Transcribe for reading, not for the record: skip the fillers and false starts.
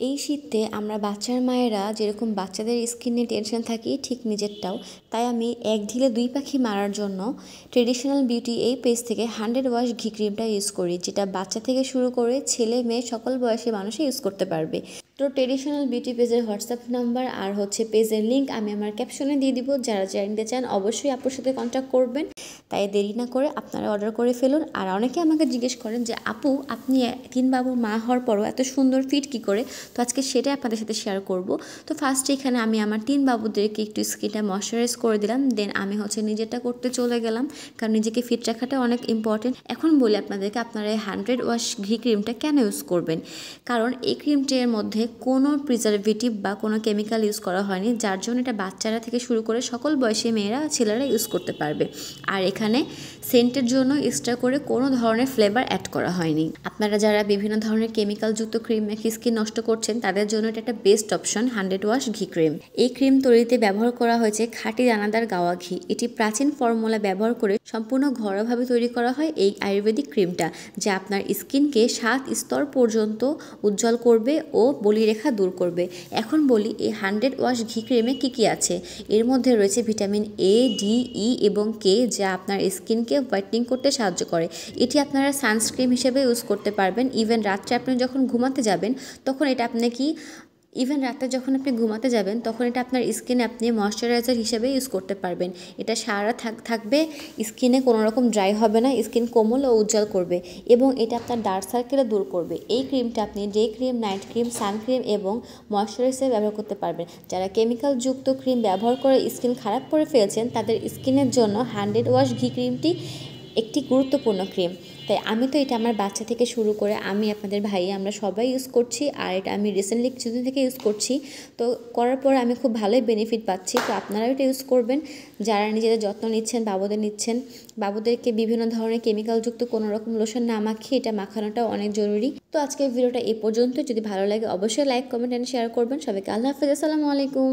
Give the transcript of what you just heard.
এই শীতে আমরা বাচ্চার মায়েরা যেরকম বাচ্চাদের স্কিন নিয়ে টেনশন থাকি ঠিক নিজেরটাও, তাই আমি এক ঢিলে দুই পাখি মারার জন্য ট্রেডিশনাল বিউটি এই পেজ থেকে 100 ওয়াশ ঘি ক্রিমটা ইউজ করি, যেটা বাচ্চা থেকে শুরু করে ছেলে মেয়ে সকল বয়সী মানুষই ইউজ করতে পারবে। তো ট্রেডিশনাল বিউটি পেজের হোয়াটসঅ্যাপ নাম্বার আর পেজের লিঙ্ক আমি আমার ক্যাপশনে দিয়ে দিব। যারা জানতে চান অবশ্যই আপুর সাথে কন্ট্যাক্ট করবেন। তাই দেরি না করে আপনারা অর্ডার করে ফেলুন। আর অনেকে আমাকে জিজ্ঞেস করেন যে আপু, আপনি 3 বাবুর মা হওয়ার পরও এত সুন্দর ফিট কী করে? তো আজকে সেটাই আপনাদের সাথে শেয়ার করব। তো ফার্স্টে এখানে আমি আমার 3 বাবুদেরকে একটু স্কিনটা ময়শ্চারাইজ করে দিলাম, দেন আমি নিজেরটা করতে চলে গেলাম, কারণ নিজেকে ফিট রাখাটা অনেক ইম্পর্টেন্ট। এখন বলি আপনাদেরকে, আপনারা এই 100 ওয়াশ ঘি ক্রিমটা কেন ইউজ করবেন। কারণ এই ক্রিমটির মধ্যে কোনো প্রিজারভেটিভ বা কোনো কেমিক্যাল ইউজ করা হয়নি, যার জন্য এটা বাচ্চারা থেকে শুরু করে সকল বয়সী মেয়েরা ছেলেরা ইউজ করতে পারবে। আর এখানে সেন্টের জন্য এক্সট্রা করে কোনো ধরনের ফ্লেভার অ্যাড করা হয়নি। আপনারা যারা বিভিন্ন ধরনের কেমিক্যালযুক্ত ক্রিম মেখে স্কিন নষ্ট করছেন, তাদের জন্য এটা একটা বেস্ট অপশন 100 ওয়াশ ঘি ক্রিম। এই ক্রিম তৈরিতে ব্যবহার করা হয়েছে খাঁটি দানাদার গাওয়া ঘি। এটি প্রাচীন ফর্মুলা ব্যবহার করে সম্পূর্ণ ঘরোয়াভাবে তৈরি করা হয় এই আয়ুর্বেদিক ক্রিমটা, যা আপনার স্কিনকে 7 স্তর পর্যন্ত উজ্জ্বল করবে ও বলিরেখা দূর করবে। এখন বলি এই 100 ওয়াশ ঘি ক্রিমে কী কী আছে। এর মধ্যে রয়েছে ভিটামিন এ, ডি, ই এবং কে, যা আপনার স্কিনকে হোয়াইটনিং করতে সাহায্য করে। এটি আপনারা সানস্ক্রিন হিসেবে ইউজ করতে পারবেন। ইভেন রাত্রে আপনি যখন ঘুমাতে যাবেন তখন এটা আপনার স্কিনে আপনি ময়শ্চারাইজার হিসেবে ইউজ করতে পারবেন। এটা সারা থাকবে, স্কিনে কোনো রকম ড্রাই হবে না, স্কিন কোমল ও উজ্জ্বল করবে এবং এটা আপনার ডার্ক সার্কেলও দূর করবে। এই ক্রিমটা আপনি day cream, night cream, sun cream এবং ময়শ্চারাইজার ব্যবহার করতে পারবেন। যারা কেমিক্যালযুক্ত ক্রিম ব্যবহার করে স্কিন খারাপ করে ফেলছেন, তাদের স্কিনের জন্য 100 ওয়াশ ঘি ক্রিমটি একটি গুরুত্বপূর্ণ ক্রিম। তাই আমি তো এটা আমার বাচ্চা থেকে শুরু করে আমি, আপনাদের ভাই, আমরা সবাই ইউজ করছি। আর এটা আমি রিসেন্টলি কিছুদিন থেকে ইউজ করছি। তো করার পর আমি খুব ভালোই বেনিফিট পাচ্ছি। তো আপনারাও এটা ইউজ করবেন যারা নিজেদের যত্ন নিচ্ছেন, বাবুদের নিচ্ছেন। বাবুদেরকে বিভিন্ন ধরনের কেমিক্যালযুক্ত কোনো রকম লোশন না মাখিয়ে এটা মাখানোটাও অনেক জরুরি। তো আজকের ভিডিওটা এই পর্যন্ত। যদি ভালো লাগে অবশ্যই লাইক, কমেন্ট অ্যান্ড শেয়ার করবেন। সবাইকে আল্লাহ হাফেজ, আসসালামু আলাইকুম।